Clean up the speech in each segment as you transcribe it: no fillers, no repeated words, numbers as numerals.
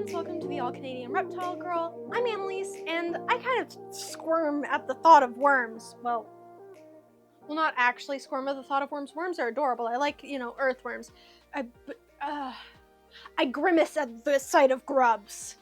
friends, welcome to the All Canadian Reptile Girl. I'm Annaliese, and I kind of squirm at the thought of worms. Well, not actually squirm at the thought of worms. Worms are adorable. I like, earthworms. I grimace at the sight of grubs.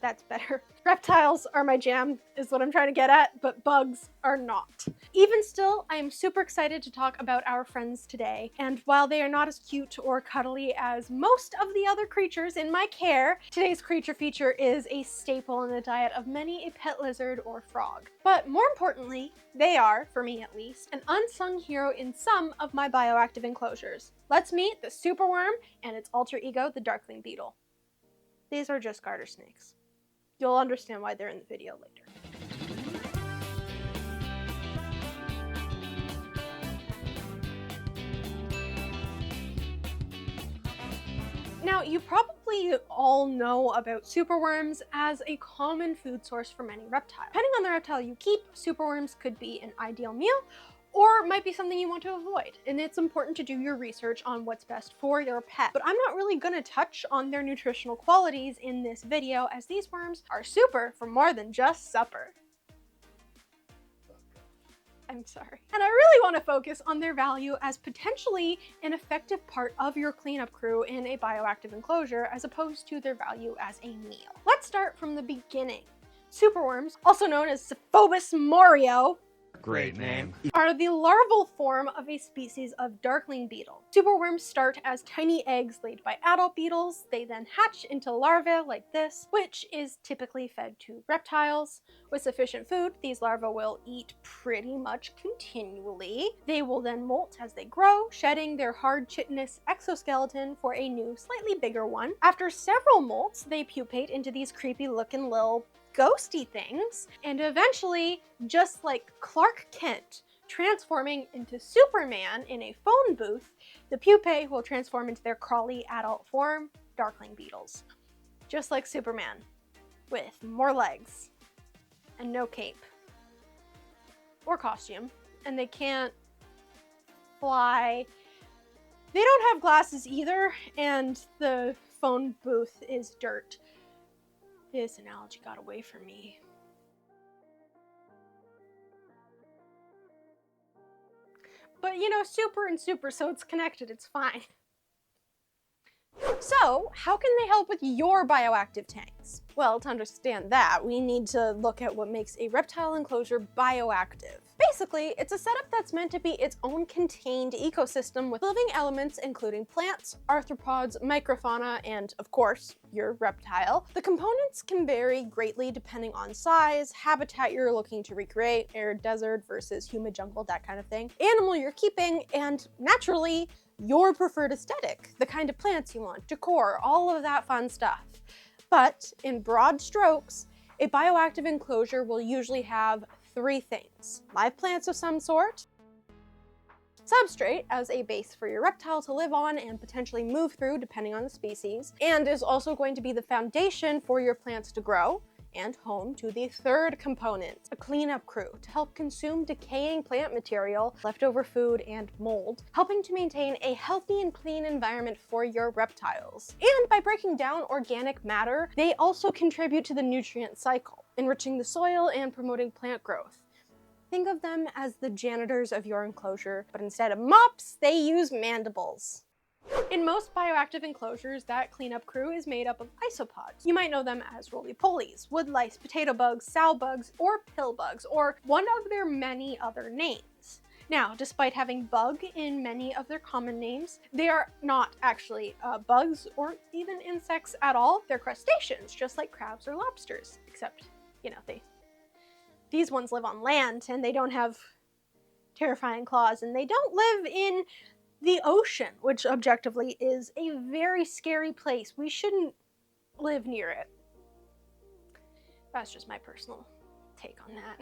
That's better. Reptiles are my jam, is what I'm trying to get at, but bugs are not. Even still, I am super excited to talk about our friends today, and while they are not as cute or cuddly as most of the other creatures in my care, today's creature feature is a staple in the diet of many a pet lizard or frog. But more importantly, they are, for me at least, an unsung hero in some of my bioactive enclosures. Let's meet the superworm and its alter ego, the darkling beetle. These are just garter snakes. You'll understand why they're in the video later. Now, you probably all know about superworms as a common food source for many reptiles. Depending on the reptile you keep, superworms could be an ideal meal, or might be something you want to avoid. And it's important to do your research on what's best for your pet. But I'm not really gonna touch on their nutritional qualities in this video, as these worms are super for more than just supper. I'm sorry. And I really want to focus on their value as potentially an effective part of your cleanup crew in a bioactive enclosure, as opposed to their value as a meal. Let's start from the beginning. Superworms, also known as Cephalus morio, Great name. are the larval form of a species of darkling beetle. Superworms start as tiny eggs laid by adult beetles. They then hatch into larvae like this, which is typically fed to reptiles. With sufficient food, these larvae will eat pretty much continually. They will then molt as they grow, shedding their hard chitinous exoskeleton for a new, slightly bigger one. After several molts, they pupate into these creepy looking little ghosty things, and eventually, just like Clark Kent transforming into Superman in a phone booth, the pupae will transform into their crawly adult form, darkling beetles. Just like Superman, with more legs and no cape or costume, and they can't fly. They don't have glasses either, and the phone booth is dirt. This analogy got away from me. But super and super, so it's connected, it's fine. So, how can they help with your bioactive tanks? Well, to understand that, we need to look at what makes a reptile enclosure bioactive. Basically, it's a setup that's meant to be its own contained ecosystem with living elements including plants, arthropods, microfauna, and, of course, your reptile. The components can vary greatly depending on size, habitat you're looking to recreate, arid desert versus humid jungle, that kind of thing, animal you're keeping, and naturally, your preferred aesthetic, the kind of plants you want, decor, all of that fun stuff. But in broad strokes, a bioactive enclosure will usually have three things: live plants of some sort, substrate as a base for your reptile to live on and potentially move through depending on the species, and is also going to be the foundation for your plants to grow, and home to the third component, a cleanup crew to help consume decaying plant material, leftover food, and mold, helping to maintain a healthy and clean environment for your reptiles. And by breaking down organic matter, they also contribute to the nutrient cycle, enriching the soil and promoting plant growth. Think of them as the janitors of your enclosure, but instead of mops, they use mandibles. In most bioactive enclosures, that cleanup crew is made up of isopods. You might know them as roly-polies, wood lice, potato bugs, sow bugs, or pill bugs, or one of their many other names. Now, despite having bug in many of their common names, they are not actually bugs or even insects at all. They're crustaceans, just like crabs or lobsters, except, these ones live on land and they don't have terrifying claws, and they don't live in the ocean, which objectively is a very scary place. We shouldn't live near it. That's just my personal take on that.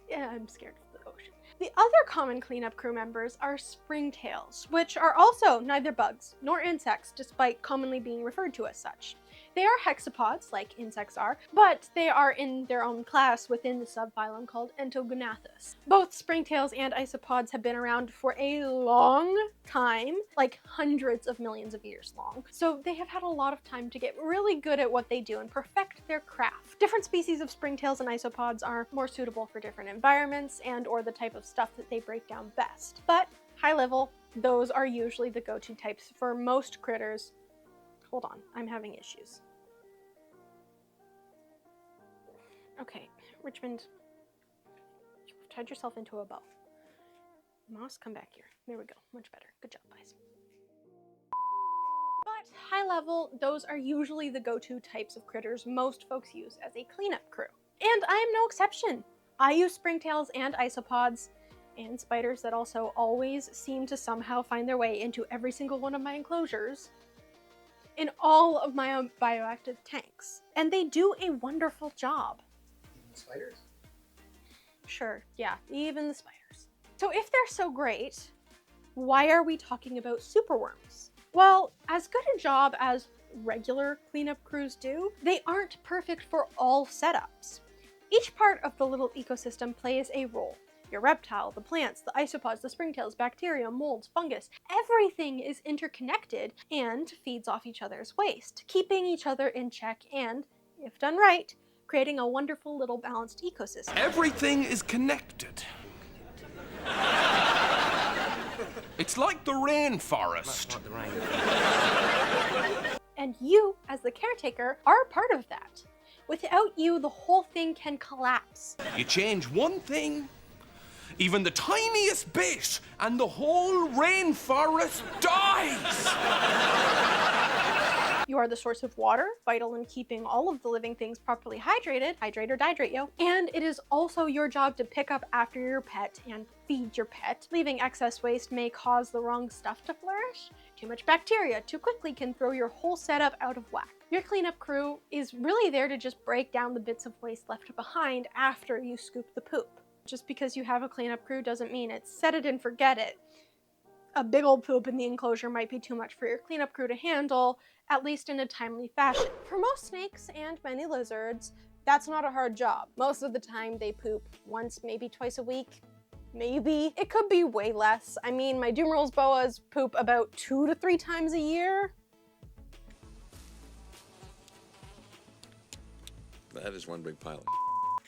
Yeah, I'm scared of the ocean. The other common cleanup crew members are springtails, which are also neither bugs nor insects, despite commonly being referred to as such. They are hexapods, like insects are, but they are in their own class within the subphylum called Entognathus. Both springtails and isopods have been around for a long time, like hundreds of millions of years long. So they have had a lot of time to get really good at what they do and perfect their craft. Different species of springtails and isopods are more suitable for different environments and or the type of stuff that they break down best. But high level, those are usually the go-to types for most critters. Hold on, I'm having issues. Okay, Richmond, you've tied yourself into a bow. Moss, come back here. There we go, much better. Good job, guys. But high level, those are usually the go-to types of critters most folks use as a cleanup crew. And I am no exception. I use springtails and isopods and spiders that also always seem to somehow find their way into every single one of my enclosures in all of my bioactive tanks. And they do a wonderful job. Even the spiders? Sure, yeah, even the spiders. So if they're so great, why are we talking about superworms? Well, as good a job as regular cleanup crews do, they aren't perfect for all setups. Each part of the little ecosystem plays a role. Your reptile, the plants, the isopods, the springtails, bacteria, molds, fungus, everything is interconnected and feeds off each other's waste, keeping each other in check and, if done right, creating a wonderful little balanced ecosystem. Everything is connected. It's like the rainforest. Not the rain. And you, as the caretaker, are a part of that. Without you, the whole thing can collapse. You change one thing, even the tiniest bit, and the whole rainforest dies. You are the source of water, vital in keeping all of the living things properly hydrated. Hydrate or dihydrate, yo. And it is also your job to pick up after your pet and feed your pet. Leaving excess waste may cause the wrong stuff to flourish. Too much bacteria too quickly can throw your whole setup out of whack. Your cleanup crew is really there to just break down the bits of waste left behind after you scoop the poop. Just because you have a cleanup crew doesn't mean it's set it and forget it. A big old poop in the enclosure might be too much for your cleanup crew to handle, at least in a timely fashion. For most snakes and many lizards, that's not a hard job. Most of the time they poop once, maybe twice a week. Maybe. It could be way less. I mean, my Dumerals boas poop about 2 to 3 times a year. That is one big pile of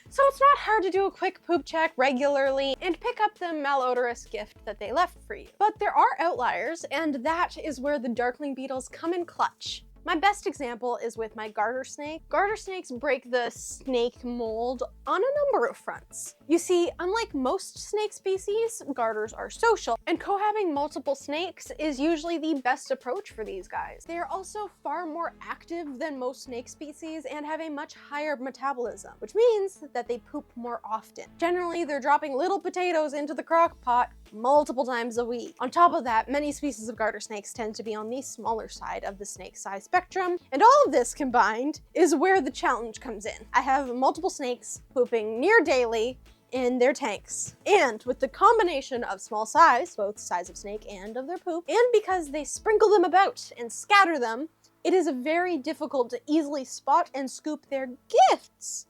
So it's not hard to do a quick poop check regularly and pick up the malodorous gift that they left for you. But there are outliers, and that is where the darkling beetles come in clutch. My best example is with my garter snake. Garter snakes break the snake mold on a number of fronts. You see, unlike most snake species, garters are social, and cohabiting multiple snakes is usually the best approach for these guys. They are also far more active than most snake species and have a much higher metabolism, which means that they poop more often. Generally, they're dropping little potatoes into the crock pot multiple times a week. On top of that, many species of garter snakes tend to be on the smaller side of the snake size spectrum, and all of this combined is where the challenge comes in. I have multiple snakes pooping near daily in their tanks, and with the combination of small size, both size of snake and of their poop, and because they sprinkle them about and scatter them, it is very difficult to easily spot and scoop their gifts.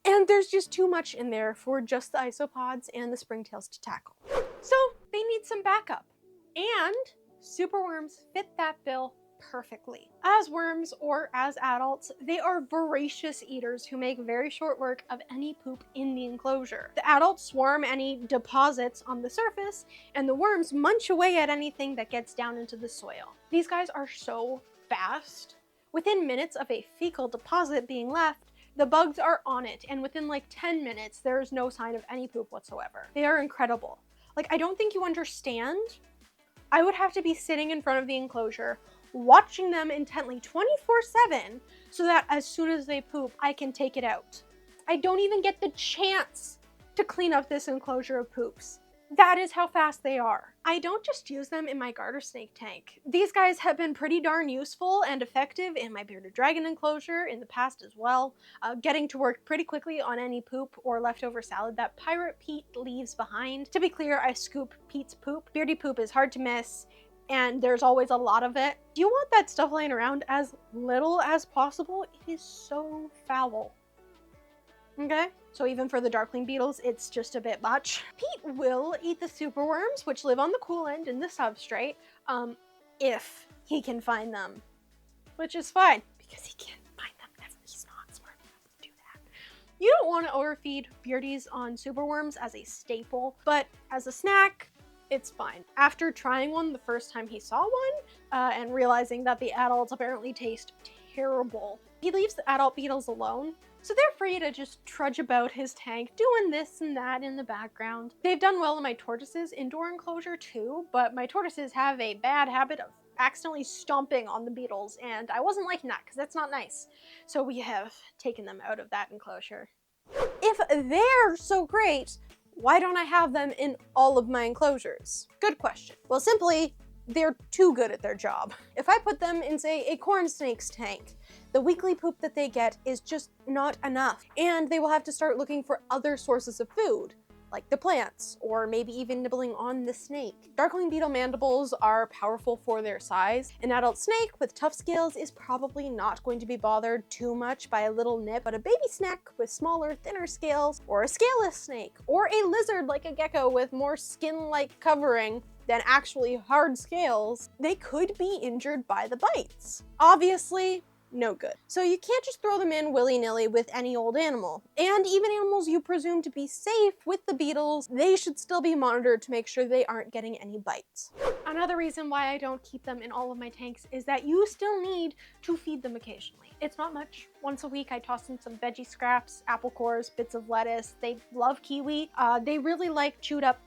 And there's just too much in there for just the isopods and the springtails to tackle. So they need some backup. And superworms fit that bill perfectly. As worms or as adults, they are voracious eaters who make very short work of any poop in the enclosure. The adults swarm any deposits on the surface, and the worms munch away at anything that gets down into the soil. These guys are so fast. Within minutes of a fecal deposit being left, the bugs are on it, and within like 10 minutes, there is no sign of any poop whatsoever. They are incredible. Like, I don't think you understand. I would have to be sitting in front of the enclosure, watching them intently 24/7, so that as soon as they poop, I can take it out. I don't even get the chance to clean up this enclosure of poops. That is how fast they are. I don't just use them in my garter snake tank. These guys have been pretty darn useful and effective in my bearded dragon enclosure in the past as well, getting to work pretty quickly on any poop or leftover salad that Pirate Pete leaves behind. To be clear, I scoop Pete's poop. Beardy poop is hard to miss, and there's always a lot of it. You want that stuff laying around as little as possible. It is so foul. Okay? So even for the darkling beetles, it's just a bit much. Pete will eat the superworms, which live on the cool end in the substrate, if he can find them, which is fine because he can't find them ever. He's not smart enough to do that. You don't want to overfeed beardies on superworms as a staple, but as a snack, it's fine. After trying one the first time he saw one, and realizing that the adults apparently taste terrible, he leaves the adult beetles alone. So they're free to just trudge about his tank, doing this and that in the background. They've done well in my tortoises indoor enclosure too, but my tortoises have a bad habit of accidentally stomping on the beetles, and I wasn't liking that because that's not nice. So we have taken them out of that enclosure. If they're so great, why don't I have them in all of my enclosures? Good question. Well, simply, they're too good at their job. If I put them in, say, a corn snake's tank, the weekly poop that they get is just not enough, and they will have to start looking for other sources of food, like the plants, or maybe even nibbling on the snake. Darkling beetle mandibles are powerful for their size. An adult snake with tough scales is probably not going to be bothered too much by a little nip, but a baby snake with smaller, thinner scales, or a scaleless snake, or a lizard like a gecko with more skin-like covering than actually hard scales, they could be injured by the bites. Obviously, no good. So you can't just throw them in willy-nilly with any old animal. And even animals you presume to be safe with the beetles, they should still be monitored to make sure they aren't getting any bites. Another reason why I don't keep them in all of my tanks is that you still need to feed them occasionally. It's not much. Once a week I toss in some veggie scraps, apple cores, bits of lettuce. They love kiwi. They really like chewed up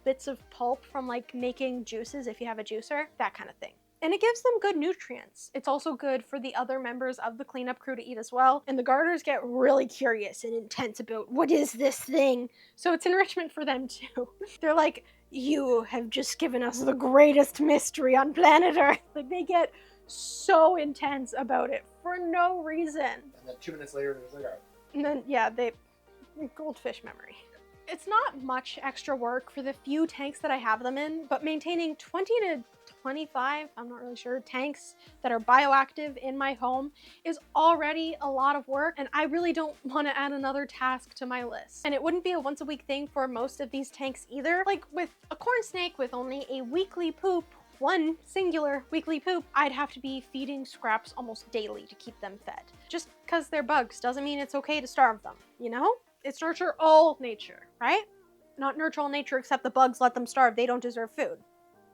bits of pulp from like making juices if you have a juicer, that kind of thing. And it gives them good nutrients. It's also good for the other members of the cleanup crew to eat as well. And the garters get really curious and intense about what is this thing? So it's enrichment for them too. They're like, you have just given us the greatest mystery on planet Earth. Like they get so intense about it for no reason. And then 2 minutes later, there's like, all right. And then, yeah, goldfish memory. It's not much extra work for the few tanks that I have them in, but maintaining 20 to 25, I'm not really sure, tanks that are bioactive in my home is already a lot of work, and I really don't want to add another task to my list. And it wouldn't be a once a week thing for most of these tanks either. Like with a corn snake with only a weekly poop, one singular weekly poop, I'd have to be feeding scraps almost daily to keep them fed. Just because they're bugs doesn't mean it's okay to starve them, you know? It's nurture all nature, right? Not nurture all nature except the bugs let them starve, they don't deserve food.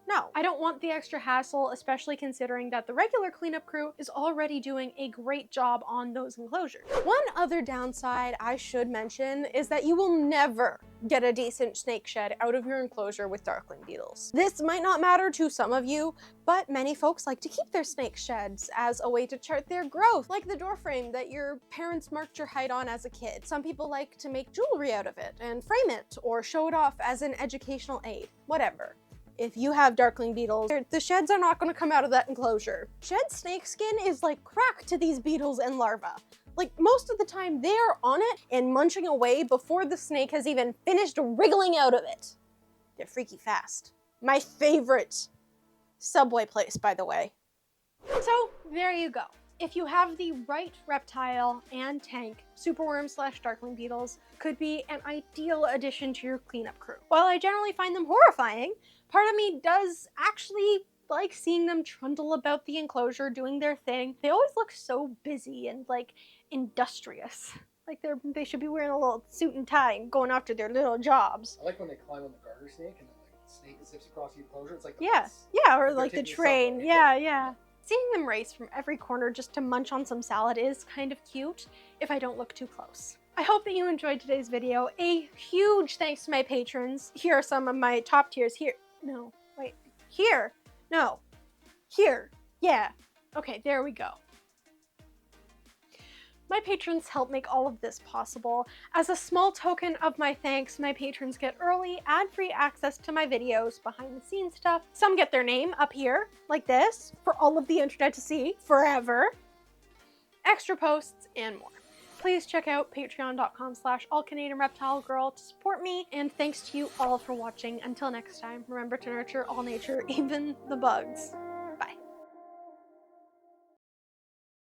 No, I don't want the extra hassle, especially considering that the regular cleanup crew is already doing a great job on those enclosures. One other downside I should mention is that you will never get a decent snake shed out of your enclosure with darkling beetles. This might not matter to some of you, but many folks like to keep their snake sheds as a way to chart their growth, like the door frame that your parents marked your height on as a kid. Some people like to make jewelry out of it and frame it or show it off as an educational aid, whatever. If you have darkling beetles, the sheds are not going to come out of that enclosure. Shed snake skin is like crack to these beetles and larvae. Like most of the time they're on it and munching away before the snake has even finished wriggling out of it. They're freaky fast. My favorite Subway place, by the way. So there you go. If you have the right reptile and tank, superworm/darkling beetles could be an ideal addition to your cleanup crew. While I generally find them horrifying, part of me does actually like seeing them trundle about the enclosure doing their thing. They always look so busy and like industrious. Like they should be wearing a little suit and tie and going after their little jobs. I like when they climb on the garter snake and then like the snake zips across the enclosure. It's like the yeah, bus. yeah, or They're like the taking train. subway. Yeah. Seeing them race from every corner just to munch on some salad is kind of cute if I don't look too close. I hope that you enjoyed today's video. A huge thanks to my patrons. Here are some of my top tiers. Here. No, wait. Here. No. Here. Yeah. Okay, there we go. My patrons help make all of this possible. As a small token of my thanks, my patrons get early, ad-free access to my videos, behind-the-scenes stuff. Some get their name up here, like this, for all of the internet to see forever. Extra posts, and more. please check out patreon.com/allcanadianreptilegirl to support me, and thanks to you all for watching. Until next time, remember to nurture all nature, even the bugs.